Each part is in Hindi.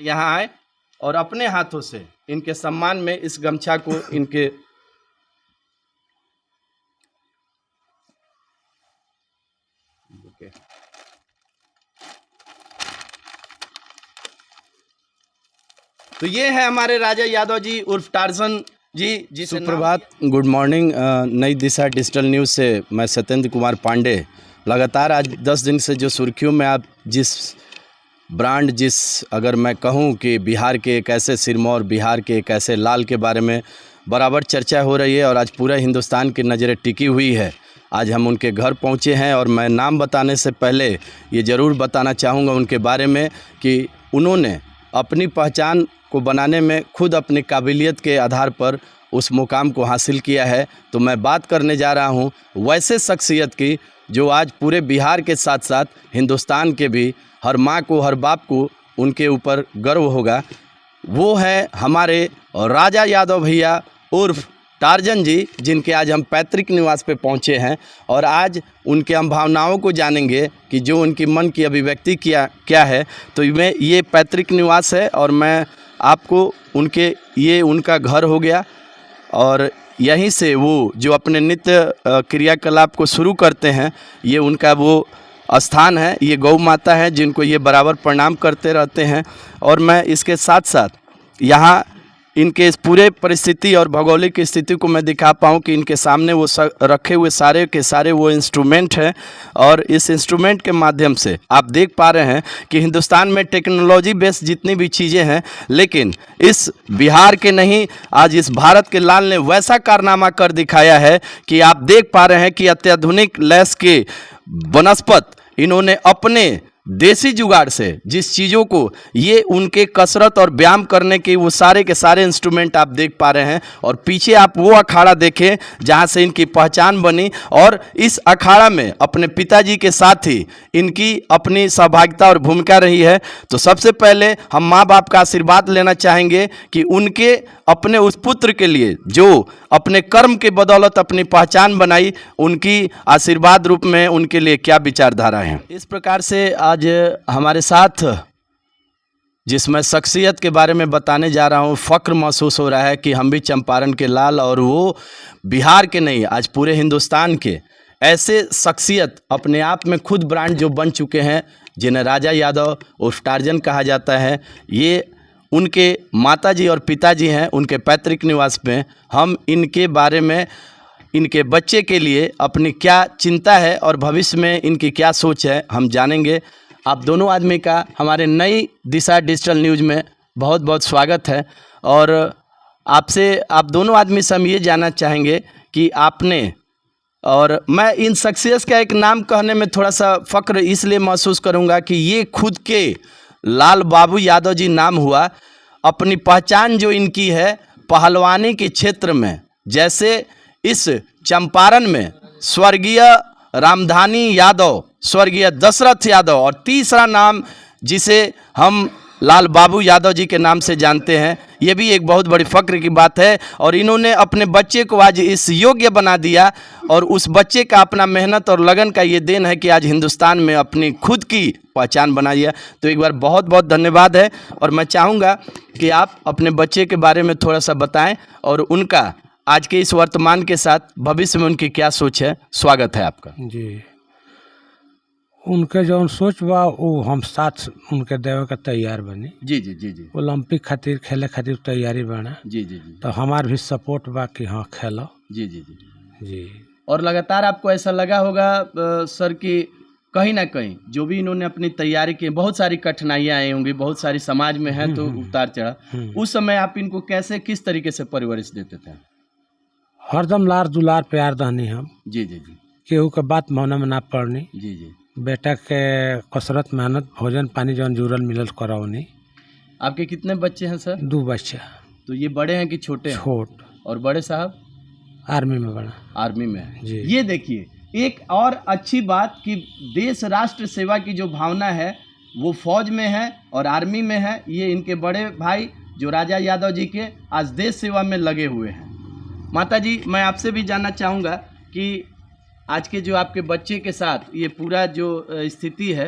यहाँ आए और अपने हाथों से इनके सम्मान में इस गमछा को इनके तो ये है हमारे राजा यादव जी उर्फ टार्जन जी। जी सुप्रभात, गुड मॉर्निंग। नई दिशा डिजिटल न्यूज़ से मैं सत्येंद्र कुमार पांडे। लगातार आज 10 दिन से जो सुर्खियों में आप अगर मैं कहूं कि बिहार के एक ऐसे सिरमौर, बिहार के एक ऐसे लाल के बारे में बराबर चर्चा हो रही है और आज पूरे हिंदुस्तान की नज़रें टिकी हुई है। आज हम उनके घर पहुंचे हैं और मैं नाम बताने से पहले ये ज़रूर बताना चाहूँगा उनके बारे में कि उन्होंने अपनी पहचान को बनाने में खुद अपनी काबिलियत के आधार पर उस मुकाम को हासिल किया है। तो मैं बात करने जा रहा हूं वैसे शख्सियत की जो आज पूरे बिहार के साथ साथ हिंदुस्तान के भी हर माँ को, हर बाप को उनके ऊपर गर्व होगा। वो है हमारे राजा यादव भैया उर्फ टार्जन जी, जिनके आज हम पैतृक निवास पे पहुंचे हैं और आज उनके हम भावनाओं को जानेंगे कि जो उनकी मन की अभिव्यक्ति क्या है। तो ये पैतृक निवास है और मैं आपको उनका घर हो गया और यहीं से वो जो अपने नित्य क्रियाकलाप को शुरू करते हैं, ये उनका वो स्थान है। ये गौ माता है जिनको ये बराबर प्रणाम करते रहते हैं। और मैं इसके साथ साथ यहाँ इनके इस पूरे परिस्थिति और भौगोलिक स्थिति को मैं दिखा पाऊँ कि इनके सामने वो रखे हुए सारे के सारे वो इंस्ट्रूमेंट हैं और इस इंस्ट्रूमेंट के माध्यम से आप देख पा रहे हैं कि हिंदुस्तान में टेक्नोलॉजी बेस्ड जितनी भी चीज़ें हैं, लेकिन इस बिहार के नहीं, आज इस भारत के लाल ने वैसा कारनामा कर दिखाया है कि आप देख पा रहे हैं कि अत्याधुनिक लैस के बनस्पत इन्होंने अपने देसी जुगाड़ से जिस चीज़ों को ये उनके कसरत और व्यायाम करने के वो सारे के सारे इंस्ट्रूमेंट आप देख पा रहे हैं। और पीछे आप वो अखाड़ा देखें जहां से इनकी पहचान बनी और इस अखाड़ा में अपने पिताजी के साथ ही इनकी अपनी सहभागिता और भूमिका रही है। तो सबसे पहले हम माँ बाप का आशीर्वाद लेना चाहेंगे कि उनके अपने उस पुत्र के लिए जो अपने कर्म के बदौलत अपनी पहचान बनाई, उनकी आशीर्वाद रूप में उनके लिए क्या विचारधारा है। इस प्रकार से आज हमारे साथ जिसमें शख्सियत के बारे में बताने जा रहा हूँ, फ़ख्र महसूस हो रहा है कि हम भी चंपारण के लाल और वो बिहार के नहीं, आज पूरे हिंदुस्तान के ऐसे शख्सियत अपने आप में खुद ब्रांड जो बन चुके हैं, जिन्हें राजा यादव उर्फ टार्जन कहा जाता है। ये उनके माताजी और पिताजी हैं। उनके पैतृक निवास में हम इनके बारे में, इनके बच्चे के लिए अपनी क्या चिंता है और भविष्य में इनकी क्या सोच है, हम जानेंगे। आप दोनों आदमी का हमारे नई दिशा डिजिटल न्यूज़ में बहुत बहुत स्वागत है। और आपसे, आप दोनों आदमी से हम ये जानना चाहेंगे कि आपने, और मैं इन शख्सियत का एक नाम कहने में थोड़ा सा फ़ख्र इसलिए महसूस करूँगा कि ये खुद के लाल बाबू यादव जी नाम हुआ। अपनी पहचान जो इनकी है पहलवानी के क्षेत्र में, जैसे इस चंपारण में स्वर्गीय रामधानी यादव, स्वर्गीय दशरथ यादव और तीसरा नाम जिसे हम लाल बाबू यादव जी के नाम से जानते हैं, ये भी एक बहुत बड़ी फ़ख्र की बात है। और इन्होंने अपने बच्चे को आज इस योग्य बना दिया और उस बच्चे का अपना मेहनत और लगन का ये देन है कि आज हिंदुस्तान में अपनी खुद की पहचान बनाई है। तो एक बार बहुत बहुत धन्यवाद है। और मैं चाहूँगा कि आप अपने बच्चे के बारे में थोड़ा सा बताएं और उनका आज के इस वर्तमान के साथ भविष्य में उनकी क्या सोच है। स्वागत है आपका जी। उनके जो सोच बा वो हम साथ उनके देवे का तैयार बनी। जी जी जी जी। ओलंपिक खातिर खेले खातिर तैयारी बना। जी जी जी। तो हमार भी सपोर्ट बा कि हाँ खेलो। जी जी जी जी। और लगातार आपको ऐसा लगा होगा सर कि कहीं ना कहीं जो भी इन्होंने अपनी तैयारी की, बहुत सारी कठिनाइयाँ आई होंगी, बहुत सारी समाज में है तो उतार चढ़ा, उस समय आप इनको कैसे, किस तरीके से परवरिश देते थे? हरदम लार दुलार प्यार दहनी हम। जी जी जी। केहू के बात मौना में ना पड़नी। जी जी। बेटा के कसरत मेहनत भोजन पानी जौन जुड़ल मिलल करौनी। आपके कितने बच्चे हैं सर? 2 बच्चा। तो ये बड़े हैं कि छोटे हैं? छोट। और बड़े साहब? आर्मी में बड़ा। आर्मी में है जी। ये देखिए एक और अच्छी बात कि देश राष्ट्र सेवा की जो भावना है वो फौज में है और आर्मी में है। ये इनके बड़े भाई जो राजा यादव जी के आज देश सेवा में लगे हुए हैं। माता जी, मैं आपसे भी जानना चाहूँगा कि आज के जो आपके बच्चे के साथ ये पूरा जो स्थिति है,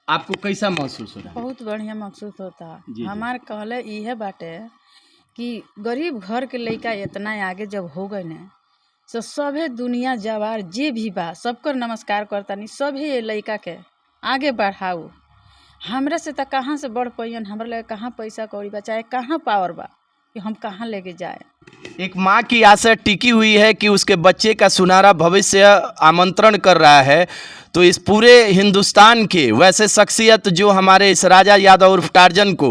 आपको कैसा महसूस हो रहा है? बहुत बढ़िया महसूस होता। जी। हमार कहले इहे बाटे कि गरीब घर के लइका इतना आगे जब हो गए न, तो सभे दुनिया जवार जे भी बा सबकर नमस्कार करतानी। सभे ये लइका के आगे बढ़ाऊ। हमरे से त कहाँ से बढ़ पैन, हमरा लगे कहाँ पैसा कौड़ी बा, चाहे कहाँ पावर बा कि हम कहाँ लेके जाए। एक माँ की आशा टिकी हुई है कि उसके बच्चे का सुनहरा भविष्य आमंत्रण कर रहा है। तो इस पूरे हिंदुस्तान के वैसे शख्सियत जो हमारे इस राजा यादव उर्फ टार्जन को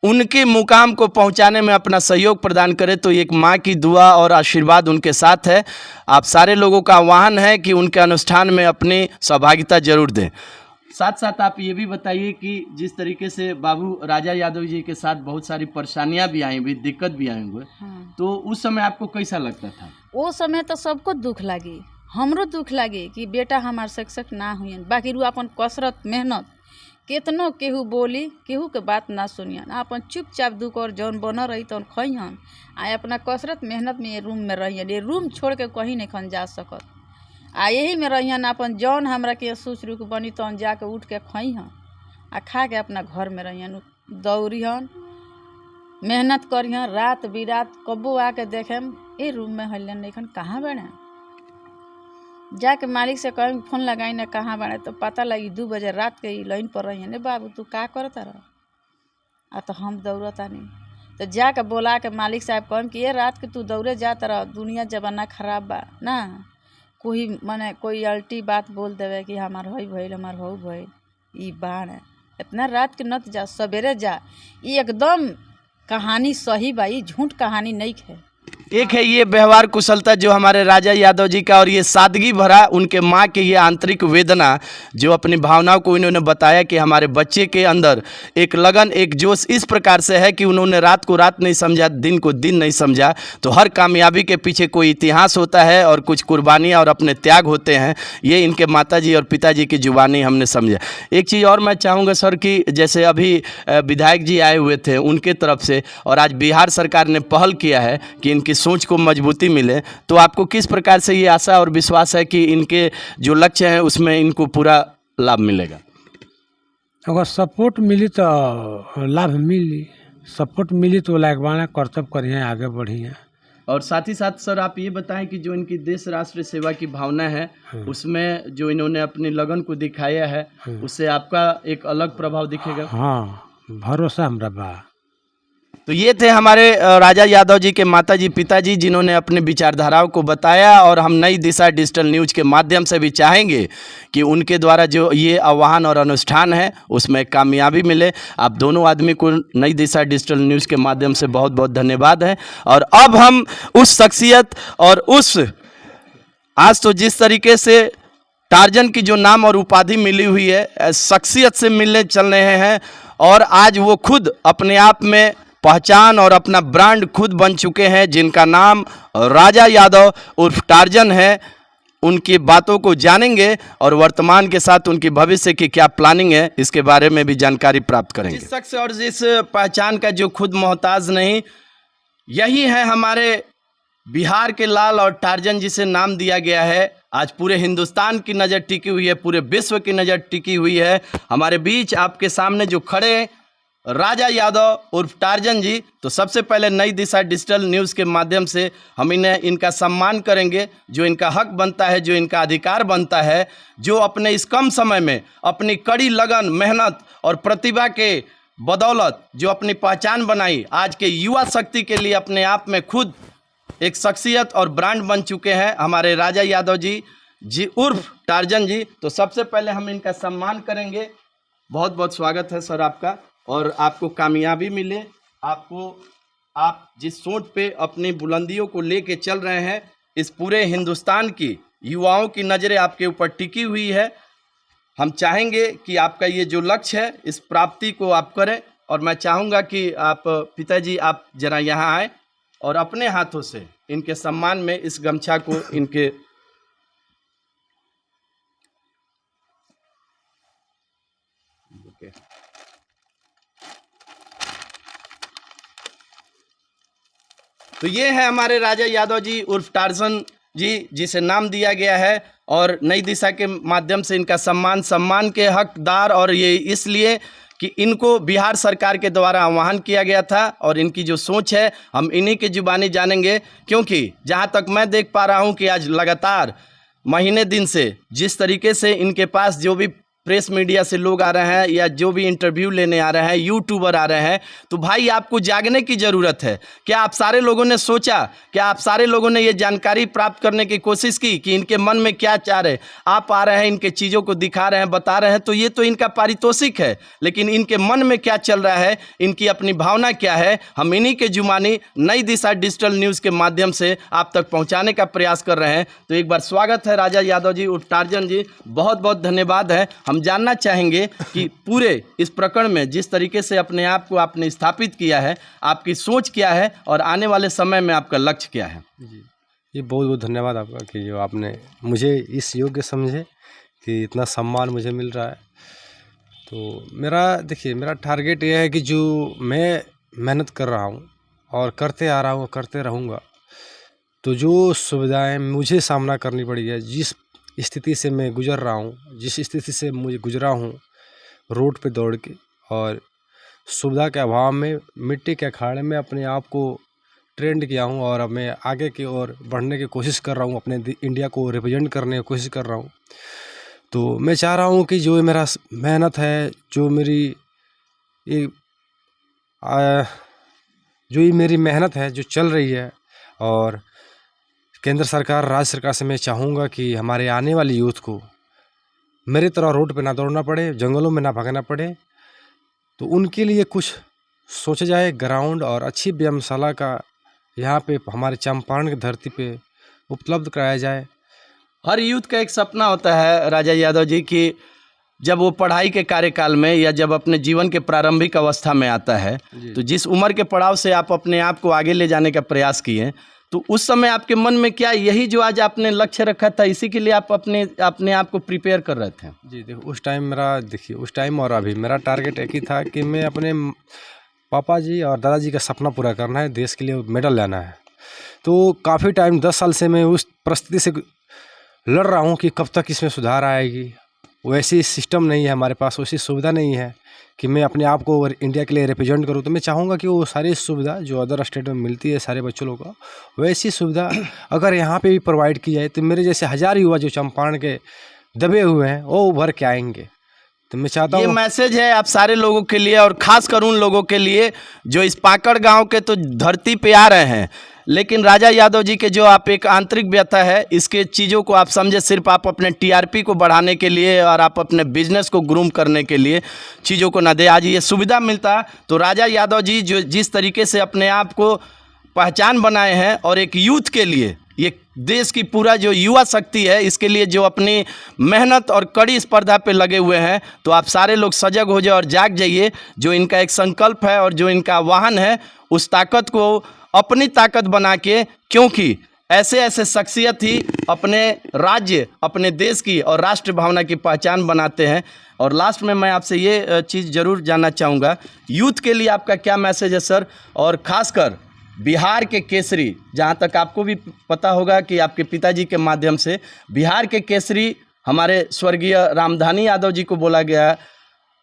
उनके मुकाम को पहुंचाने में अपना सहयोग प्रदान करे, तो एक माँ की दुआ और आशीर्वाद उनके साथ है। आप सारे लोगों का आह्वान है कि उनके अनुष्ठान में अपनी सहभागिता जरूर दें। साथ साथ आप ये भी बताइए कि जिस तरीके से बाबू राजा यादव जी के साथ बहुत सारी परेशानियां भी आई हुई, दिक्कत भी आई हुई, हाँ। तो उस समय आपको कैसा लगता था? वो समय तो सबको दुख लागी, हमरो दुख लागी कि बेटा हमार शिक्षक ना हुई। बाकी रू अपन कसरत मेहनत केतनो केहू बोली, केहू के बात ना सुनियन, अपन चुपचाप दुख और जौन बन रही तौन खइहन आ अपना कसरत मेहनत में ये रूम में रहियन। ये रूम छोड़ के कहीं नहीं खन जा सकत। आ यही में रहियन, अपन जौन हमरा के सुसरुक बनी तौन जाके उठ के खइहन आ खा के अपना घर में रहियन। दौड़िहन, मेहनत करिहन, रात बिरात कबो आके देखेम ए रूम में हलन नहीं कहाँ बने। जाके मालिक से कहें फोन लगाई ना कहाँ बने, तो पता लगी 2 बजे रात के लाइन पर रही है। बाबू तू का करता रह? आ तो हम दौड़ता नहीं। तो जाके बोला के मालिक साहब कहें कि ये रात के तू दौड़े जाता रह, दुनिया जमाना खराब बा ना। कोई मने कोई अल्टी बात बोल देवे कि हमार हई भइल, हमार हऊ भइल, ई बाण इतना रात के नत जा, सवेरे जा। ये एकदम कहानी सही बा, ई झूठ कहानी नहीं है। एक है ये व्यवहार कुशलता जो हमारे राजा यादव जी का, और ये सादगी भरा उनके माँ के ये आंतरिक वेदना जो अपनी भावनाओं को इन्होंने बताया कि हमारे बच्चे के अंदर एक लगन, एक जोश इस प्रकार से है कि उन्होंने रात को रात नहीं समझा, दिन को दिन नहीं समझा। तो हर कामयाबी के पीछे कोई इतिहास होता है और कुछ कुर्बानियाँ और अपने त्याग होते हैं। ये इनके माताजी और पिताजी की जुबानी हमने समझा। एक चीज़ और मैं चाहूँगा सर कि जैसे अभी विधायक जी आए हुए थे उनके तरफ से, और आज बिहार सरकार ने पहल किया है कि इनकी सोच को मजबूती मिले, तो आपको किस प्रकार से ये आशा और विश्वास है कि इनके जो लक्ष्य हैं उसमें इनको पूरा लाभ मिलेगा? अगर सपोर्ट मिली तो लाभ मिली, सपोर्ट मिली तो लायक बाना कर्तव्य करिए, आगे बढ़िए। और साथ ही साथ सर आप ये बताएं कि जो इनकी देश राष्ट्र सेवा की भावना है उसमें जो इन्होंने अपनी लगन को दिखाया है उससे आपका एक अलग प्रभाव दिखेगा? हाँ, भरोसा हमरा बा। तो ये थे हमारे राजा यादव जी के माताजी पिताजी जिन्होंने अपने विचारधाराओं को बताया, और हम नई दिशा डिजिटल न्यूज़ के माध्यम से भी चाहेंगे कि उनके द्वारा जो ये आह्वान और अनुष्ठान है उसमें कामयाबी मिले। आप दोनों आदमी को नई दिशा डिजिटल न्यूज़ के माध्यम से बहुत बहुत धन्यवाद है। और अब हम उस शख्सियत और उस आज तो जिस तरीके से टार्जन की जो नाम और उपाधि मिली हुई है शख्सियत से मिलने चल रहे हैं, और आज वो खुद अपने आप में पहचान और अपना ब्रांड खुद बन चुके हैं, जिनका नाम राजा यादव उर्फ टार्जन है। उनकी बातों को जानेंगे और वर्तमान के साथ उनकी भविष्य की क्या प्लानिंग है इसके बारे में भी जानकारी प्राप्त करेंगे। जिस शख्स और जिस पहचान का जो खुद मोहताज नहीं, यही है हमारे बिहार के लाल, और टार्जन जिसे नाम दिया गया है। आज पूरे हिंदुस्तान की नज़र टिकी हुई है, पूरे विश्व की नज़र टिकी हुई है। हमारे बीच आपके सामने जो खड़े राजा यादव उर्फ टार्जन जी, तो सबसे पहले नई दिशा डिजिटल न्यूज़ के माध्यम से हम इनका सम्मान करेंगे, जो इनका हक बनता है, जो इनका अधिकार बनता है, जो अपने इस कम समय में अपनी कड़ी लगन, मेहनत और प्रतिभा के बदौलत जो अपनी पहचान बनाई, आज के युवा शक्ति के लिए अपने आप में खुद एक शख्सियत और ब्रांड बन चुके हैं हमारे राजा यादव जी उर्फ टार्जन जी। तो सबसे पहले हम इनका सम्मान करेंगे। बहुत बहुत स्वागत है सर आपका, और आपको कामयाबी मिले। आप जिस सोच पे अपनी बुलंदियों को लेके चल रहे हैं, इस पूरे हिंदुस्तान की युवाओं की नज़रें आपके ऊपर टिकी हुई है। हम चाहेंगे कि आपका ये जो लक्ष्य है इस प्राप्ति को आप करें। और मैं चाहूँगा कि आप पिताजी आप ज़रा यहाँ आए और अपने हाथों से इनके सम्मान में इस गमछा को इनके तो ये है हमारे राजा यादव जी उर्फ टार्जन जी, जिसे नाम दिया गया है और नई दिशा के माध्यम से इनका सम्मान के हकदार, और ये इसलिए कि इनको बिहार सरकार के द्वारा आह्वान किया गया था और इनकी जो सोच है हम इन्हीं की जुबानी जानेंगे। क्योंकि जहाँ तक मैं देख पा रहा हूँ कि आज लगातार महीने दिन से जिस तरीके से इनके पास जो भी प्रेस मीडिया से लोग आ रहे हैं या जो भी इंटरव्यू लेने आ रहे हैं, यूट्यूबर आ रहे हैं, तो भाई आपको जागने की ज़रूरत है। क्या आप सारे लोगों ने सोचा, क्या आप सारे लोगों ने ये जानकारी प्राप्त करने की कोशिश की कि इनके मन में क्या चाह रहे? आप आ रहे हैं, इनके चीज़ों को दिखा रहे हैं, बता रहे हैं, तो ये तो इनका पारितोषिक है, लेकिन इनके मन में क्या चल रहा है, इनकी अपनी भावना क्या है, हम इन्हीं के जुबानी नई दिशा डिजिटल न्यूज़ के माध्यम से आप तक पहुँचाने का प्रयास कर रहे हैं। तो एक बार स्वागत है राजा यादव जी, उर्फ टार्जन जी, बहुत बहुत धन्यवाद है। हम जानना चाहेंगे कि पूरे इस प्रकरण में जिस तरीके से अपने आप को आपने स्थापित किया है, आपकी सोच क्या है और आने वाले समय में आपका लक्ष्य क्या है? जी बहुत बहुत धन्यवाद आपका कि जो आपने मुझे इस योग्य समझे कि इतना सम्मान मुझे मिल रहा है। तो मेरा टारगेट ये है कि जो मैं मेहनत कर रहा हूँ और करते आ रहा हूँ, करते रहूँगा, तो जो सुविधाएं मुझे सामना करनी पड़ी है, जिस स्थिति से मैं गुजर रहा हूँ, जिस स्थिति से मुझे गुजरा हूँ रोड पे दौड़ के, और सुविधा के अभाव में मिट्टी के अखाड़े में अपने आप को ट्रेंड किया हूँ और अब मैं आगे की ओर बढ़ने की कोशिश कर रहा हूँ, अपने इंडिया को रिप्रेजेंट करने की कोशिश कर रहा हूँ। तो मैं चाह रहा हूँ कि जो मेरा मेहनत है, जो ये मेरी मेहनत है जो चल रही है, और केंद्र सरकार, राज्य सरकार से मैं चाहूँगा कि हमारे आने वाली यूथ को मेरी तरह रोड पे ना दौड़ना पड़े, जंगलों में ना भागना पड़े, तो उनके लिए कुछ सोचा जाए। ग्राउंड और अच्छी व्यायामशाला का यहाँ पे हमारे चंपारण की धरती पे उपलब्ध कराया जाए। हर यूथ का एक सपना होता है राजा यादव जी कि जब वो पढ़ाई के कार्यकाल में या जब अपने जीवन के प्रारंभिक अवस्था में आता है, तो जिस उम्र के पड़ाव से आप अपने आप को आगे ले जाने का प्रयास किए, तो उस समय आपके मन में क्या यही जो आज आपने लक्ष्य रखा था, इसी के लिए आप अपने आप को प्रिपेयर कर रहे थे? जी देखो, उस टाइम और अभी मेरा टारगेट एक ही था कि मैं अपने पापा जी और दादाजी का सपना पूरा करना है, देश के लिए मेडल लाना है। तो काफ़ी टाइम 10 साल से मैं उस परिस्थिति से लड़ रहा हूँ कि कब तक इसमें सुधार आएगी। वैसी सिस्टम नहीं है हमारे पास, वैसी सुविधा नहीं है कि मैं अपने आप को इंडिया के लिए रिप्रेजेंट करूँ। तो मैं चाहूँगा कि वो सारी सुविधा जो अदर स्टेट में मिलती है सारे बच्चों लोगों को, वैसी सुविधा अगर यहाँ पे भी प्रोवाइड की जाए, तो मेरे जैसे 1000 युवा जो चंपारण के दबे हुए हैं वो उभर के आएंगे। तो मैं चाहता हूँ, ये मैसेज है आप सारे लोगों के लिए, और खास कर उन लोगों के लिए जो इस पाकड़ गांव के तो धरती पे आ रहे हैं, लेकिन राजा यादव जी के जो आप एक आंतरिक व्यथा है, इसके चीज़ों को आप समझे, सिर्फ आप अपने टीआरपी को बढ़ाने के लिए और आप अपने बिजनेस को ग्रूम करने के लिए चीज़ों को ना दे। आज ये सुविधा मिलता तो राजा यादव जी जो जिस तरीके से अपने आप को पहचान बनाए हैं, और एक यूथ के लिए, ये देश की पूरा जो युवा शक्ति है, इसके लिए जो अपनी मेहनत और कड़ी स्पर्धा पे लगे हुए हैं, तो आप सारे लोग सजग हो जाए और जाग जाइए। जो इनका एक संकल्प है और जो इनका वाहन है, उस ताकत को अपनी ताकत बना के, क्योंकि ऐसे ऐसे शख्सियत ही अपने राज्य, अपने देश की और राष्ट्र भावना की पहचान बनाते हैं। और लास्ट में मैं आपसे ये चीज़ ज़रूर जानना चाहूँगा, यूथ के लिए आपका क्या मैसेज है सर? और ख़ासकर बिहार के केसरी, जहाँ तक आपको भी पता होगा कि आपके पिताजी के माध्यम से बिहार के केसरी हमारे स्वर्गीय रामधानी यादव जी को बोला गया,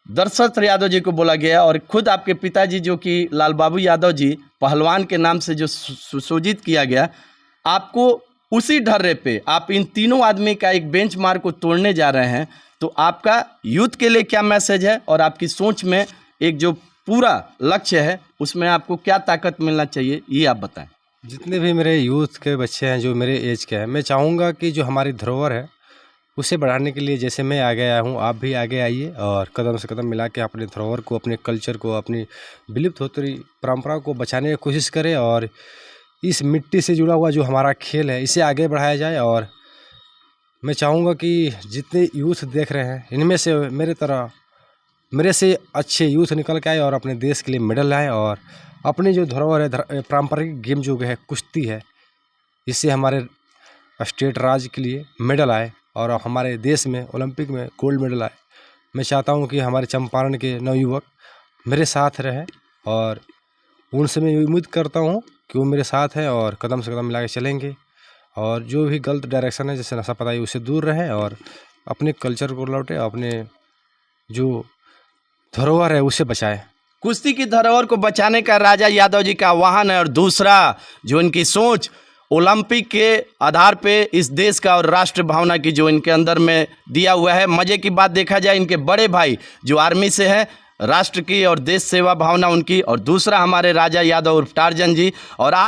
दशरथ यादव जी को बोला गया, और खुद आपके पिताजी जो कि लाल बाबू यादव जी पहलवान के नाम से जो सुसूजित किया गया, आपको उसी ढर्रे पे आप इन तीनों आदमी का एक बेंचमार्क को तोड़ने जा रहे हैं। तो आपका यूथ के लिए क्या मैसेज है, और आपकी सोच में एक जो पूरा लक्ष्य है उसमें आपको क्या ताकत मिलना चाहिए, ये आप बताएं। जितने भी मेरे यूथ के बच्चे हैं जो मेरे एज के हैं, मैं चाहूँगा कि जो हमारी धरोहर है उसे बढ़ाने के लिए, जैसे मैं आगे आया हूँ, आप भी आगे आइए और कदम से कदम मिला के अपने धरोहर को, अपने कल्चर को, अपनी विलुप्त होती हुई परंपरा को बचाने की कोशिश करें, और इस मिट्टी से जुड़ा हुआ जो हमारा खेल है इसे आगे बढ़ाया जाए। और मैं चाहूँगा कि जितने यूथ देख रहे हैं, इनमें से मेरे से अच्छे यूथ निकल के आए और अपने देश के लिए मेडल लाएँ, और अपनी जो धरोहर है, पारंपरिक गेम जो है कुश्ती है, इससे हमारे स्टेट राज्य के लिए मेडल आए और हमारे देश में ओलंपिक में गोल्ड मेडल आए। मैं चाहता हूं कि हमारे चंपारण के नवयुवक मेरे साथ रहें, और उनसे मैं उम्मीद करता हूं कि वो मेरे साथ हैं और कदम से कदम मिला के चलेंगे, और जो भी गलत डायरेक्शन है जैसे नशा पताई उससे दूर रहें और अपने कल्चर को लौटे, अपने जो धरोहर है उसे बचाएं। कुश्ती की धरोहर को बचाने का राजा यादव जी का आह्वान है और दूसरा जो इनकी सोच ओलंपिक के आधार पे इस देश का और राष्ट्र भावना की जो इनके अंदर में दिया हुआ है। मज़े की बात देखा जाए, इनके बड़े भाई जो आर्मी से हैं, राष्ट्र की और देश सेवा भावना उनकी, और दूसरा हमारे राजा यादव उर्फ टार्जन जी। और आज